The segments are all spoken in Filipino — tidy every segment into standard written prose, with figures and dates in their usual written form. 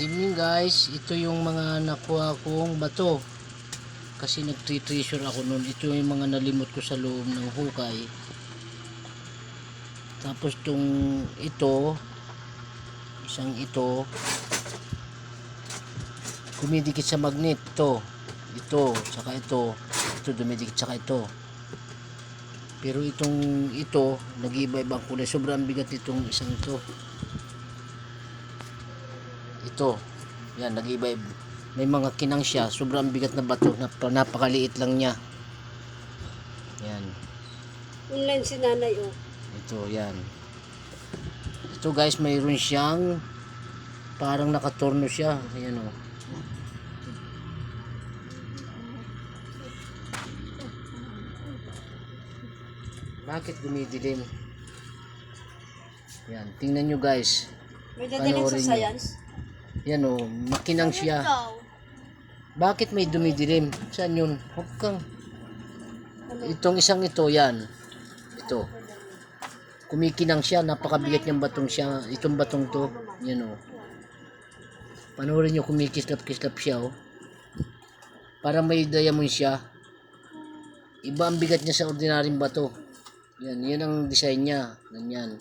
Good evening guys, ito yung mga nakuha kong bato kasi nag-treasure ako noon. Ito yung mga nalimot ko sa loob ng hukay. Tapos ito, isang ito dumidikit sa magnet. Ito, saka ito dumidikit, saka ito. Pero ito nag-iiba-ibang kulay. Sobrang bigat itong isang ito, yan, nag-iba. May mga kinang siya, sobrang bigat na bato, napakaliit lang niya. Yan. Online si nanay, oh. Ito, yan. Ito guys, mayroon siyang parang nakatorno siya. Ayan, oh. Bakit dumidilim? Yan, tingnan nyo guys. May dadaling sa science. Yan, oh, makinang siya. Bakit may dumidilim? Saan yun? Huwag kang. Itong isang ito, yan. Ito. Kumikinang siya, napakabigat niyang batong siya. Itong batong to, yan, oh. Panoorin nyo, kumikislap-kislap siya, oh. Parang may diamond siya. Iba ang bigat niya sa ordinaryong bato. Yan, yan ang design niya. Ganyan.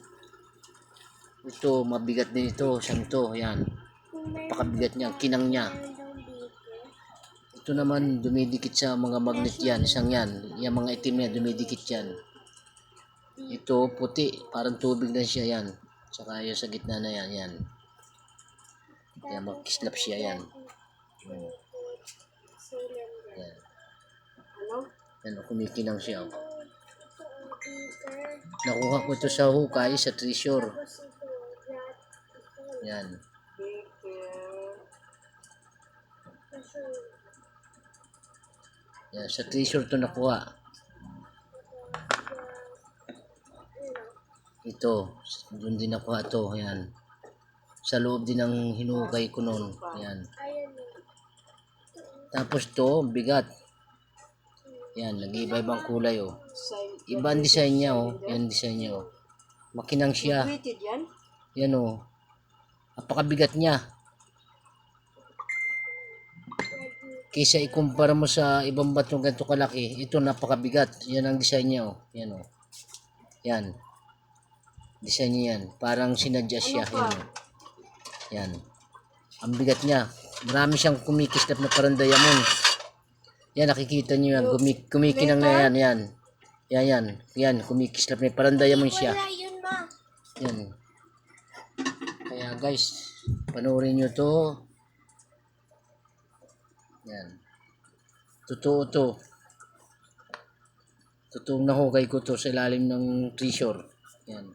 Ito, mabigat din ito. Siyang to, yan. Napakabigat niya, kinang niya. Ito naman, dumidikit sa mga magnet yan. Isang yan. Yung mga itim niya, dumidikit yan. Ito, puti. Parang tubig na siya, yan. Saka yung sa gitna na yan, yan. Yan, magkislap siya, yan. Yan. Yan, kumikinang siya. Nakuha ko ito sa hukay, sa treasure. Yan. Yan, sa treasure to nakuha. Ito, doon din nakuha to. Yan. Sa loob din ng hinukay ko noon. Yan. Tapos to, bigat. Yan, nag-iba-ibang kulay, oh. Iba ang design niya, oh. Yan design niya, oh. Makinang siya. Yan, oh. Napakabigat niya. Kaysa ikumpara mo sa ibang batong ganito kalaki, ito napakabigat. Yan ang design niya, oh. Yan, oh. Yan. Design niya yan. Parang sinadya siya. Yan, oh. Yan. Ang bigat niya. Marami siyang kumikislap na parang diamond. Yan, nakikita niyo yan. Kumikinang na yan. Yan. Yan, yan. Yan, kumikislap na. Parang diamond siya. Yan. Kaya guys, panoorin nyo to. Yan. Totoo to. Totoong nahukay ko to sa ilalim ng treasure. Yan.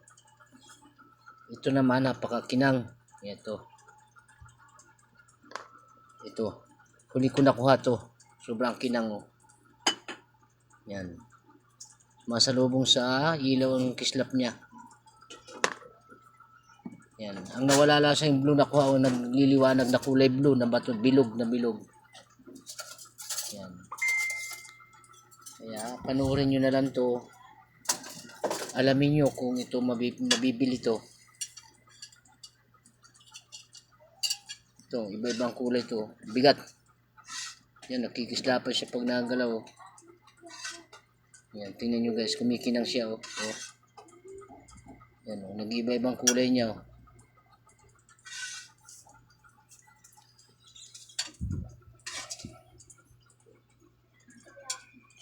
Ito naman, napakakinang. Ito. Ito. Huli ko nakuha to. Sobrang kinang, oh. Yan. Masalubong sa ilaw ang kislap niya. Yan. Ang nawala lang sa yung blue nakuha, o nagliliwanag na kulay blue na bato, bilog na bilog. Yan. Kaya panoorin nyo na lang to. Alamin nyo kung ito mabibili to. Ito, iba-ibang kulay to. Bigat. Yan, nakikislapan siya pag nagalaw. Yan, tingnan nyo guys, kumikinang siya, oh. Oh. Yan, oh, nag-iba-ibang kulay niya, oh.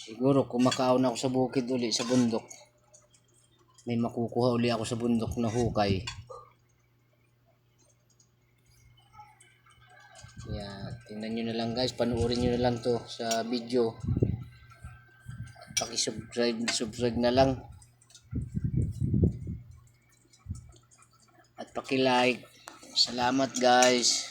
Siguro kung makaon ako sa bukid uli, sa bundok, may makukuha uli ako sa bundok na hukay. Kaya tingnan nyo na lang guys, panoorin nyo na lang to sa video. Paki-subscribe na lang. At paki-like. Salamat guys.